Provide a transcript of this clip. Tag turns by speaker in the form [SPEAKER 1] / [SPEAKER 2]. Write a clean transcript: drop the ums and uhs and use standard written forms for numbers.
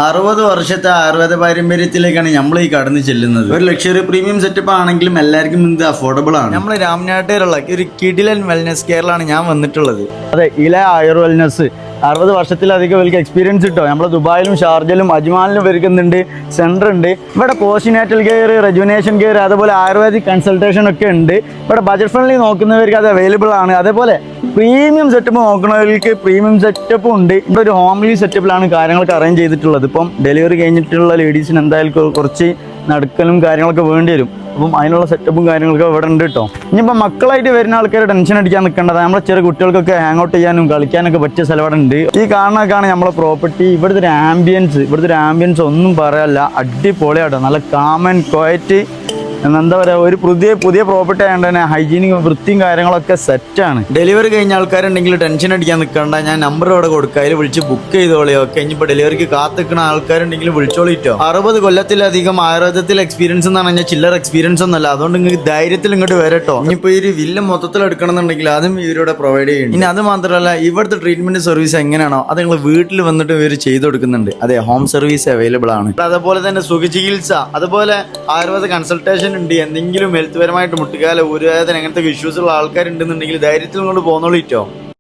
[SPEAKER 1] 60 വർഷത്തെ ആയുർവേദ പാരമ്പര്യത്തിലേക്കാണ് നമ്മൾ ഈ കടന്നു ചെല്ലുന്നത്. ഒരു ലക്ഷറി പ്രീമിയം സെറ്റപ്പ് ആണെങ്കിലും എല്ലാവർക്കും ഇത് അഫോർഡബിൾ ആണ്. നമ്മൾ രാമനാട്ടുകാരുള്ള ഒരു കിഡിലൻ വെൽനസ് കെയറിലാണ് ഞാൻ വന്നിട്ടുള്ളത്.
[SPEAKER 2] അതെ, ഇല ആയുർ വെൽനസ് 60 വർഷത്തിലധികം ഇവർക്ക് എക്സ്പീരിയൻസ് കിട്ടോ. നമ്മൾ ദുബായിലും ഷാർജയിലും അജ്മാനിലും വരുന്നുണ്ട്, സെന്റർ ഉണ്ട്. ഇവിടെ പോസ്റ്റ്നാറ്റൽ കെയർ, റെജുവിനേഷൻ കെയർ, അതുപോലെ ആയുർവേദിക് കൺസൾട്ടേഷൻ ഒക്കെ ഉണ്ട്. ഇവിടെ ബജറ്റ് ഫ്രണ്ട്ലി നോക്കുന്നവർക്ക് അത് അവൈലബിൾ ആണ്. അതേപോലെ പ്രീമിയം സെറ്റപ്പ് നോക്കുന്നവർക്ക് പ്രീമിയം സെറ്റപ്പും ഉണ്ട്. ഇവിടെ ഒരു ഹോംലി സെറ്റപ്പിലാണ് കാര്യങ്ങളൊക്കെ അറേഞ്ച് ചെയ്തിട്ടുള്ളത്. ഇപ്പം ഡെലിവറി കഴിഞ്ഞിട്ടുള്ള ലേഡീസിന് എന്തായാലും കുറച്ച് നടക്കലും കാര്യങ്ങളൊക്കെ വേണ്ടി വരും. അപ്പം അതിനുള്ള സെറ്റപ്പും കാര്യങ്ങളൊക്കെ ഇവിടെ ഉണ്ട് കേട്ടോ. ഇനിയിപ്പോൾ മക്കളായിട്ട് വരുന്ന ആൾക്കാർ ടെൻഷൻ അടിക്കാൻ നിൽക്കേണ്ടത്. നമ്മളെ ചെറിയ കുട്ടികൾക്കൊക്കെ ഹാങ് ഔട്ട് ചെയ്യാനും കളിക്കാനൊക്കെ പറ്റിയ സ്ഥലം ഇവിടെ ഉണ്ട്. ഈ കാണുന്നതൊക്കെയാണ് നമ്മളെ പ്രോപ്പർട്ടി. ഇവിടുത്തെ ഒരു ആംബിയൻസ് ഒന്നും പറയാനില്ല, അടിപൊളിയാട്ടോ. നല്ല കാം ആൻഡ് ക്വയറ്റ്, എന്താ പറയുക, ഒരു പുതിയ പ്രോപ്പർട്ടി ആയതുകൊണ്ട് തന്നെ ഹൈജീനിക്കും വൃത്തിയും കാര്യങ്ങളൊക്കെ സെറ്റാണ്.
[SPEAKER 1] ഡെലിവറി കഴിഞ്ഞ ആൾക്കാരുണ്ടെങ്കിൽ ടെൻഷൻ അടിക്കാൻ നിൽക്കണ്ട, ഞാൻ നമ്പർ ഇവിടെ കൊടുക്കുക, അതിൽ വിളിച്ച് ബുക്ക് ചെയ്തോളിയോ. ഒക്കെ ഇനിയിപ്പോൾ ഡെലിവറിക്ക് കാത്തിക്കുന്ന ആൾക്കാരുണ്ടെങ്കിൽ വിളിച്ചോളിട്ടോ. 60 കൊല്ലത്തിലധികം ആയുർവേദത്തിൽ എക്സ്പീരിയൻസ് എന്ന് പറഞ്ഞാൽ ചില്ലർ എക്സ്പീരിയൻസ് ഒന്നുമല്ല. അതുകൊണ്ട് നിങ്ങൾക്ക് ധൈര്യത്തിൽ ഇങ്ങോട്ട് വരട്ടോ. ഇനിയിപ്പോൾ ഈ ഒരു വില്ല മൊത്തത്തിൽ എടുക്കണമെന്നുണ്ടെങ്കിൽ അതും ഇവരുടെ പ്രൊവൈഡ് ചെയ്യുന്നു. ഇനി അത് മാത്രമല്ല, ഇവിടുത്തെ ട്രീറ്റ്മെന്റ് സർവീസ് എങ്ങനെയാണോ അത് നിങ്ങൾ വീട്ടിൽ വന്നിട്ട് ഇവർ ചെയ്ത് കൊടുക്കുന്നുണ്ട്. അതെ, ഹോം സർവീസ് അവൈലബിൾ ആണ്. അതുപോലെ തന്നെ സുഖചികിത്സ, അതുപോലെ ആയുർവേദ കൺസൾട്ടേഷൻ ഉണ്ട്. എന്തെങ്കിലും ഹെൽത്ത് പരമായിട്ട് മുട്ടുകാല ഊരുവേദന അങ്ങനത്തെ ഇഷ്യൂസ് ഉള്ള ആൾക്കാരുണ്ടെന്നുണ്ടെങ്കിൽ ധൈര്യത്തിൽ കൊണ്ട് പോന്നോളിട്ടോ.